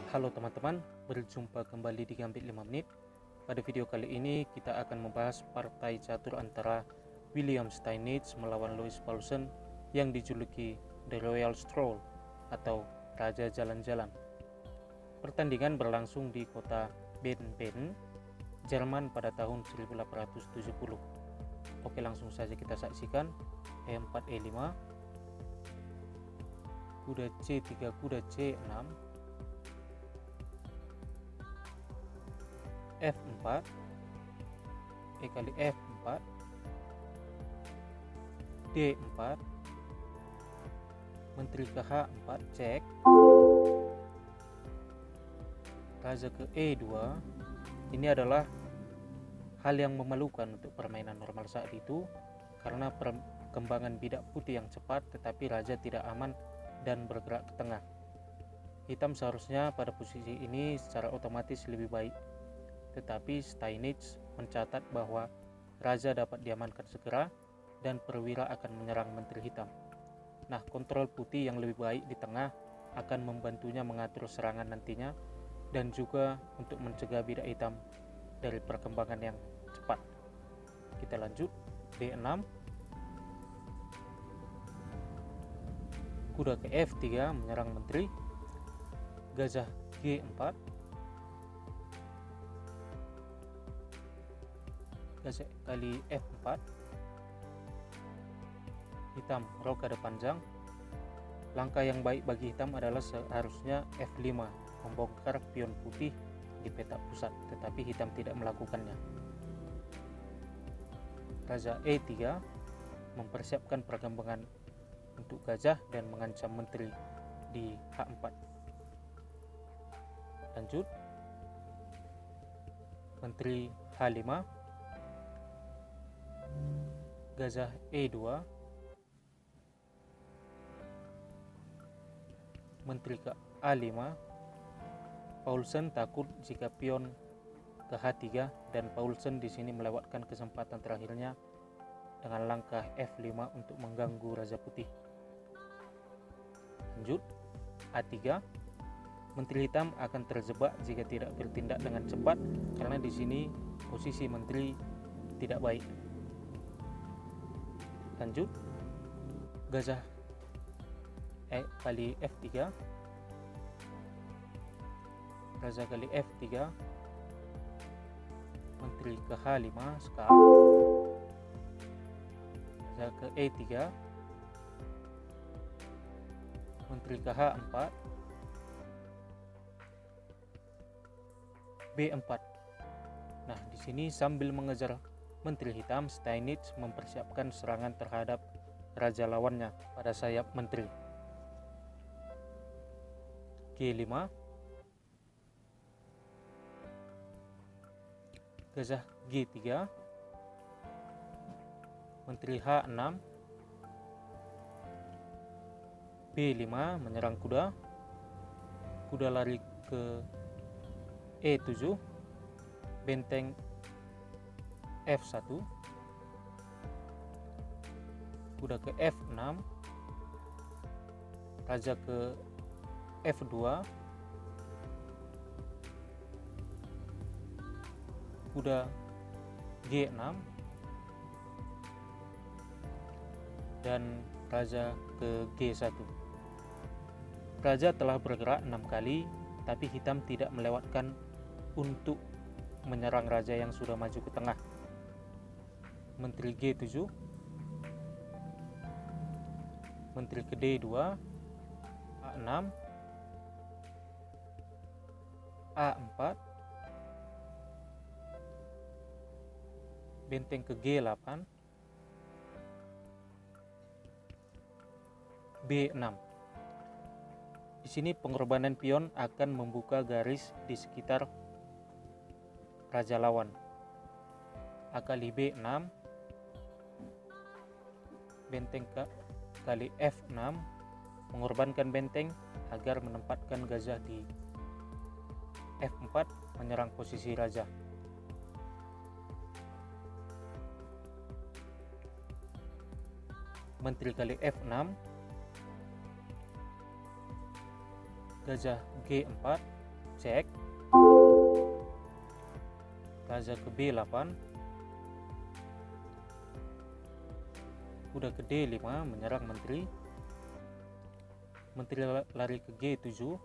Halo teman-teman, berjumpa kembali di Gambit 5 menit. Pada video kali ini kita akan membahas partai catur antara William Steinitz melawan Louis Paulsen yang dijuluki The Royal Stroll atau Raja Jalan-Jalan. Pertandingan berlangsung di kota Baden-Baden, Jerman pada tahun 1870. Oke, langsung saja kita saksikan. E4, E5, kuda C3, kuda C6, F4, E kali F4, D4, menteri ke H4, cek, raja ke E2. Ini adalah hal yang memalukan untuk permainan normal saat itu karena perkembangan bidak putih yang cepat, tetapi raja tidak aman dan bergerak ke tengah. Hitam seharusnya pada posisi ini secara otomatis lebih baik, tetapi Steinitz mencatat bahwa raja dapat diamankan segera dan perwira akan menyerang menteri hitam. Nah, kontrol putih yang lebih baik di tengah akan membantunya mengatur serangan nantinya dan juga untuk mencegah bidak hitam dari perkembangan yang cepat. Kita lanjut, D6, kuda ke F3 menyerang menteri, gajah G4, gajah kali F4, hitam rokade panjang. Langkah yang baik bagi hitam adalah seharusnya F5, membongkar pion putih di petak pusat, tetapi hitam tidak melakukannya. Raja E3 mempersiapkan perkembangan untuk gajah dan mengancam menteri di H4. Lanjut, menteri H5, gajah E2, menteri ke A5. Paulsen takut jika pion ke H3 dan Paulsen di sini melewatkan kesempatan terakhirnya dengan langkah F5 untuk mengganggu raja putih. Lanjut, A3. Menteri hitam akan terjebak jika tidak bertindak dengan cepat karena di sini posisi menteri tidak baik. Lanjut, gajah E kali F3, raja kali F3, menteri ke H5, skak, raja ke E3, menteri ke H4, B4. Nah, di sini sambil mengejar menteri hitam, Steinitz mempersiapkan serangan terhadap raja lawannya pada sayap menteri. G5, gajah G3, menteri H6, B5 menyerang kuda, kuda lari ke E7, benteng F1, kuda ke F6, raja ke F2, kuda G6, dan raja ke G1. Raja telah bergerak 6 kali, tapi hitam tidak melewatkan untuk menyerang raja yang sudah maju ke tengah. Menteri G7, menteri ke D2, A6, A4, benteng ke G8, B6. Di sini pengorbanan pion akan membuka garis di sekitar raja lawan. A kali B6, benteng kali F6, mengorbankan benteng agar menempatkan gajah di F4 menyerang posisi raja. Menteri kali F6, gajah G4, cek. Raja ke B8, kuda ke D5 menyerang menteri. Menteri lari ke G7,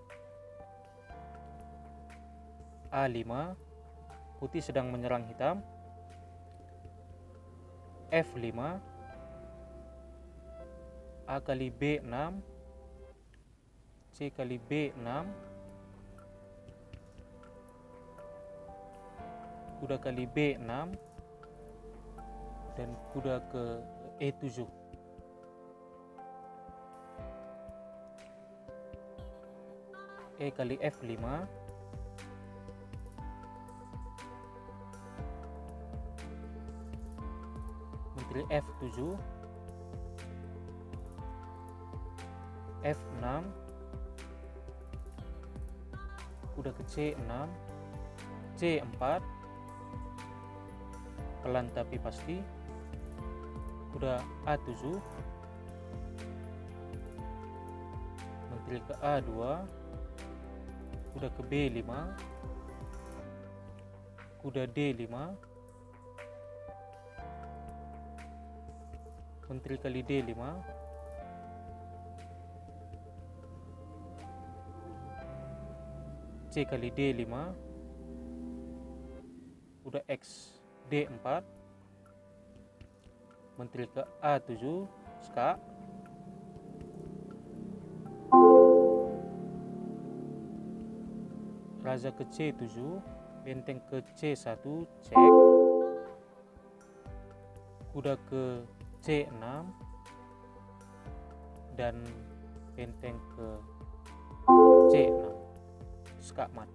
A5, putih sedang menyerang hitam. F5, A kali B6, C kali B6, kuda kali B6, dan kuda ke E7. E kali F5, menteri F7, F6, kuda ke C6, C4, pelan tapi pasti, kuda A7, menteri ke A2, kuda ke B5, kuda D5, menteri kali D5, C kali D5, kuda X D4, menteri ke A7, skak, raja ke C7, benteng ke C1, cek, kuda ke C6, dan benteng ke C6, skak mat.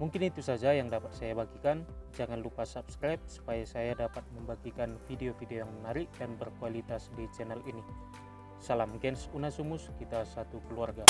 Mungkin itu saja yang dapat saya bagikan. Jangan lupa subscribe supaya saya dapat membagikan video-video yang menarik dan berkualitas di channel ini. Salam Gens Unasumus, kita satu keluarga.